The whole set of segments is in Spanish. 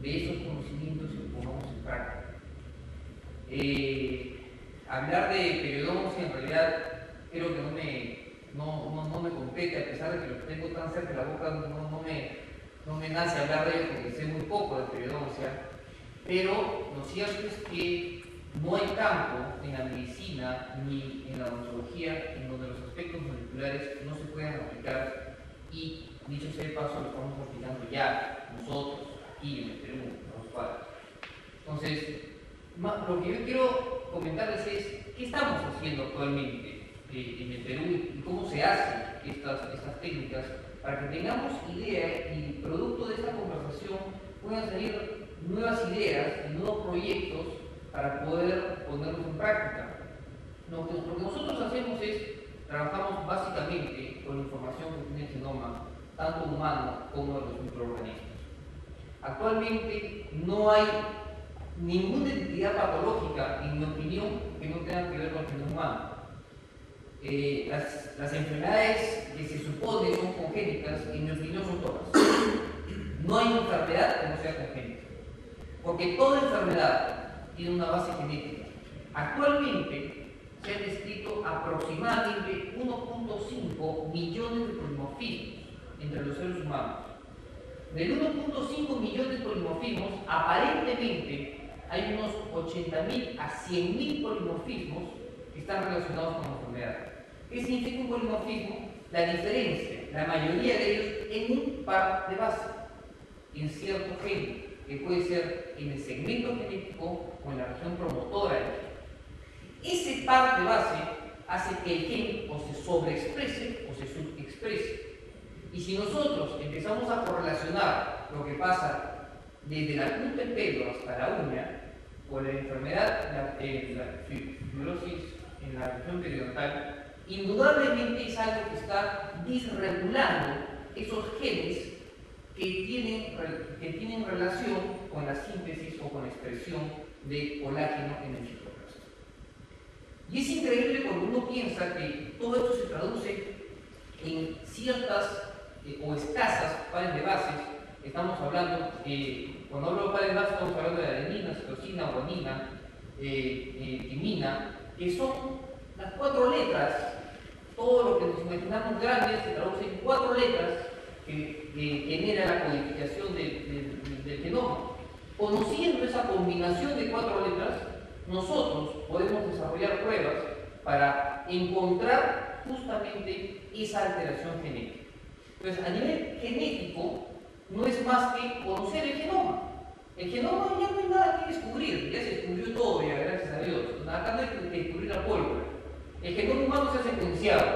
de esos conocimientos y los pongamos en práctica. Hablar de periodoncia en realidad creo que no me compete, a pesar de que lo tengo tan cerca de la boca, no me nace hablar de ello porque sé muy poco de periodoncia, pero lo cierto es que no hay campo en la medicina ni en la odontología en donde los aspectos moleculares no se puedan aplicar, y dicho sea de paso lo estamos aplicando ya nosotros aquí en el Perú, en los cuadros. Entonces, lo que yo quiero comentarles es qué estamos haciendo actualmente en el Perú y cómo se hacen estas técnicas, para que tengamos idea y producto de esta conversación puedan salir nuevas ideas y nuevos proyectos para poder ponerlos en práctica. Lo que nosotros hacemos es, trabajamos básicamente con la información que tiene el genoma, tanto humano como de los microorganismos. Actualmente no hay ninguna entidad patológica, en mi opinión, que no tenga que ver con el genoma humano. Las enfermedades que se supone son congénitas, en mi opinión son todas. No hay enfermedad que no sea congénita, porque toda enfermedad tiene una base genética. Actualmente se han descrito aproximadamente 1.5 millones de polimorfismos entre los seres humanos. Del 1.5 millones de polimorfismos, aparentemente hay unos 80.000 a 100.000 polimorfismos que están relacionados con la enfermedad. ¿Qué significa un polimorfismo? La diferencia, la mayoría de ellos, en un par de base, en cierto gen, que puede ser en el segmento genético o en la región promotora del gen. Ese par de base hace que el gen o se sobreexprese o se subexprese. Y si nosotros empezamos a correlacionar lo que pasa desde la punta del pelo hasta la uña, o la enfermedad, la fibrosis en la región periodontal, indudablemente es algo que está disregulando esos genes que tienen relación con la síntesis o con la expresión de colágeno en el citoplasma. Y es increíble cuando uno piensa que todo esto se traduce en ciertas o escasas pares de bases. Estamos hablando, cuando hablo de pares de bases, estamos hablando de adenina, citosina, guanina, timina, que son las 4 letras. Todo lo que nos imaginamos grande se traduce en 4 letras que genera la codificación del genoma. Conociendo esa combinación de 4 letras, nosotros podemos desarrollar pruebas para encontrar justamente esa alteración genética. Entonces, a nivel genético, no es más que conocer el genoma. El genoma ya no hay nada que descubrir, ya se descubrió todo, ya, gracias a Dios. Acá no hay que descubrir la pólvora. El genoma humano se ha secuenciado.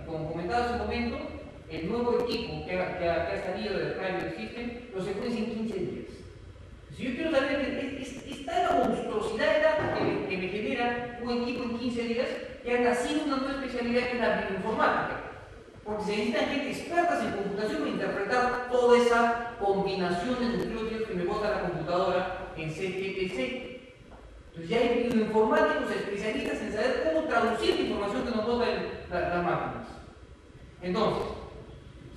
Como comentaba hace un momento, el nuevo equipo que ha salido del Cryo System lo secuencia en 15 días. Si yo quiero saber, está la monstruosidad de datos que me genera un equipo en 15 días, que ha nacido una nueva especialidad que es la bioinformática. Porque se necesitan gente expertas en computación para interpretar toda esa combinación de nucleótidos que me bota la computadora en CGPC. Entonces ya hay bioinformáticos especialistas en saber cómo traducir la información que nos bota las máquinas. Entonces,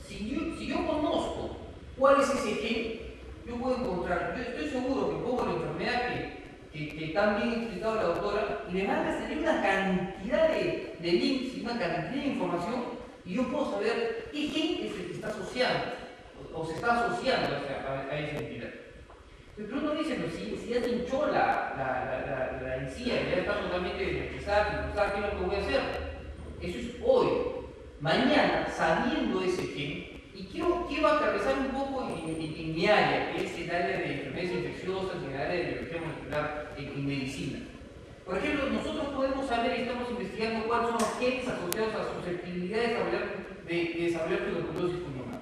si yo conozco cuál es ese gen, yo puedo encontrar, yo estoy seguro que pongo la enfermedad que tan bien explicado la doctora, y me van a salir una cantidad de links y una cantidad de información, y yo puedo saber qué gen es el que está asociando, o se está asociando a esa entidad. Pero uno dice, pero si ya se hinchó la encía, ya está totalmente desmetizada, ¿qué es lo que voy a hacer? Eso es hoy. Mañana, sabiendo ese gen, y quiero aterrizar un poco en mi área, que es el área de enfermedades infecciosas, en el área de biología molecular en medicina. Por ejemplo, nosotros podemos saber y estamos investigando cuáles son los genes asociados a susceptibilidad de desarrollar tuberculosis pulmonar.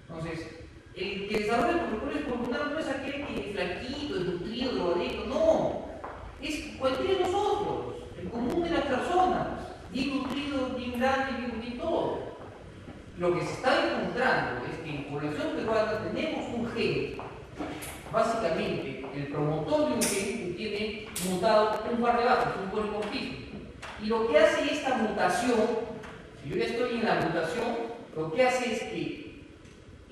Entonces, el que desarrolla tuberculosis pulmonar no es aquel que es flaquito, desnutrido, drogadicto, no. Es cualquiera de nosotros, el común de las personas, bien nutrido, bien grande, bien todo. Lo que se está encontrando es que en población peruana tenemos un gen, básicamente el promotor de un gen que tiene mutado un par de bases, un polimorfismo. Y lo que hace esta mutación, si yo ya estoy en la mutación, lo que hace es que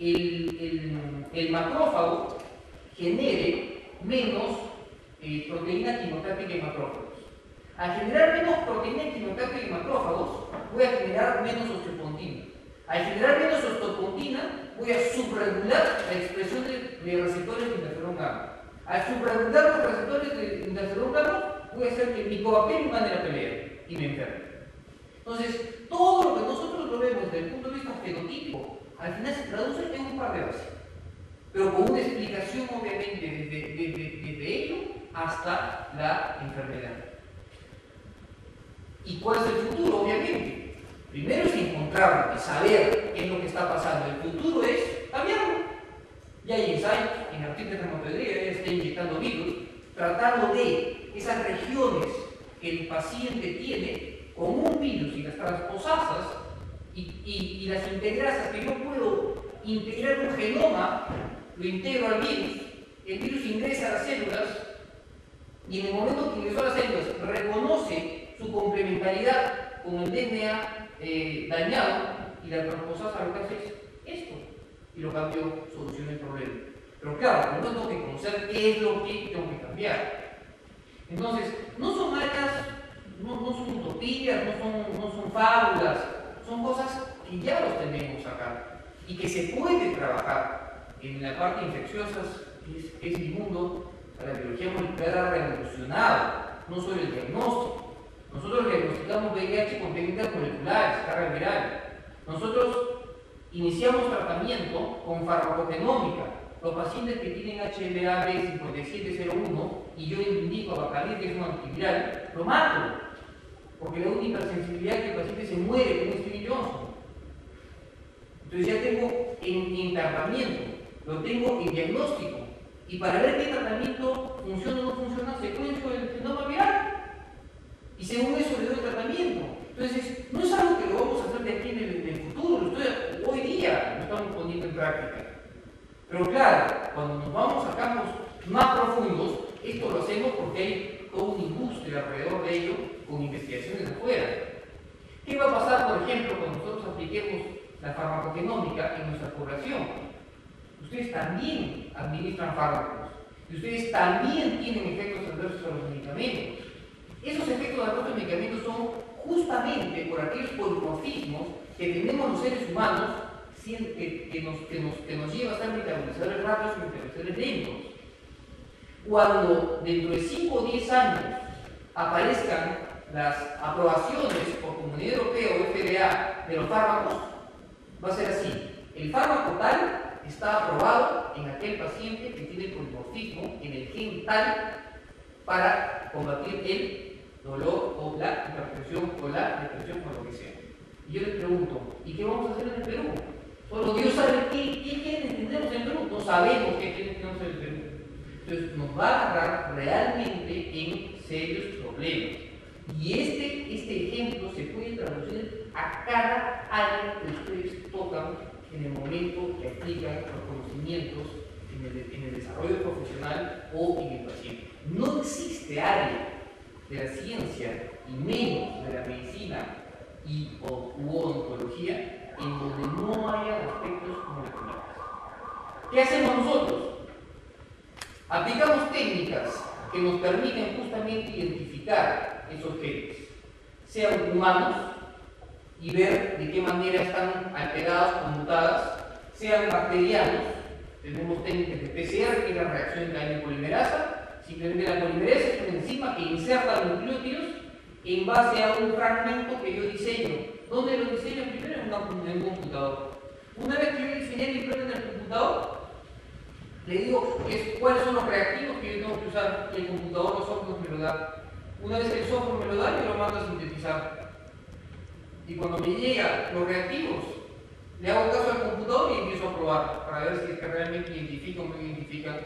el macrófago genere menos proteína quimiotáctica en macrófagos. Al generar menos proteína quimiotáctica en macrófagos, voy a generar menos osteopontina. Al generar menos osteopontina, voy a subregular la expresión de receptores de interferón gamma. Al subregular los receptores de interferón gamma, voy a hacer que el micobacterium gane la pelea y me enferme. Entonces, todo lo que nosotros lo vemos desde el punto de vista fenotípico, al final se traduce en un par de bases. Pero con una explicación, obviamente, desde ello hasta la enfermedad. ¿Y cuál es el futuro? Obviamente. Primero es encontrarlo y saber qué es lo que está pasando. El futuro es cambiarlo. Ya hay ensayos en artritis reumatoidea, ya está inyectando virus, tratando de esas regiones que el paciente tiene con un virus y las transposasas y las integrasas que yo puedo integrar un genoma, lo integro al virus, el virus ingresa a las células y en el momento que ingresó a las células reconoce su complementariedad con el DNA dañado y la transposasa lo que hace es esto y lo cambio, soluciona el problema. Pero claro, primero tengo que conocer qué es lo que tengo que cambiar. Entonces, no son marcas, no son utopías, no son fábulas, son cosas que ya los tenemos acá y que se puede trabajar. En la parte infecciosa es mi mundo, la biología molecular ha revolucionado, no solo el diagnóstico. Nosotros diagnosticamos VIH con técnicas moleculares, carga viral. Nosotros iniciamos tratamiento con farmacogenómica. Los pacientes que tienen HLA-B5701 y yo indico a Bacalid, que es un antiviral, lo mato, porque la única sensibilidad es que el paciente se muere con Stevie Johnson. Entonces ya tengo en tratamiento, lo tengo en diagnóstico, y para ver qué tratamiento funciona o no funciona, secuencio el genoma viral, y según eso le doy tratamiento. Entonces, no es algo que lo vamos a hacer de aquí en el futuro, hoy día lo estamos poniendo en práctica. Pero claro, cuando nos vamos a campos más profundos, esto lo hacemos porque hay toda una industria alrededor de ello con investigaciones afuera. ¿Qué va a pasar, por ejemplo, cuando nosotros apliquemos la farmacogenómica en nuestra población? Ustedes también administran fármacos y ustedes también tienen efectos adversos a los medicamentos. Esos efectos adversos a los medicamentos son justamente por aquellos polimorfismos que tenemos los seres humanos que nos lleva a ser metabolizadores rápidos y metabolizadores lentos. Cuando dentro de 5 o 10 años aparezcan las aprobaciones por Comunidad Europea o FDA de los fármacos, va a ser así. El fármaco tal está aprobado en aquel paciente que tiene polimorfismo en el gen tal para combatir el dolor o la hipertensión o la depresión o lo que sea. Y yo les pregunto, ¿y qué vamos a hacer en el Perú? Solo Dios sabe qué genes tendremos en el Perú. No sabemos qué genes tenemos en el Perú. Entonces nos va a agarrar realmente en serios problemas. Y este ejemplo se puede traducir a cada área que ustedes tocan en el momento que aplican los conocimientos en el desarrollo profesional o en el paciente. No existe área de la ciencia y menos de la medicina u odontología en donde no haya aspectos moleculares. ¿Qué hacemos nosotros? Aplicamos técnicas que nos permiten justamente identificar esos genes, sean humanos, y ver de qué manera están alteradas o mutadas, sean bacterianos, tenemos técnicas de PCR, que es la reacción en cadena de polimerasa. Simplemente la polimerasa es una enzima que inserta nucleótidos en base a un fragmento que yo diseño. ¿Dónde lo diseño? Primero en un computador. Una vez que yo diseñé el imprenta en el computador, le digo cuáles son los reactivos que yo tengo que usar, y el computador, los software me lo da. Una vez que el software me lo da, yo lo mando a sintetizar. Y cuando me llegan los reactivos, le hago caso al computador y empiezo a probar para ver si es que realmente identifica o no identifica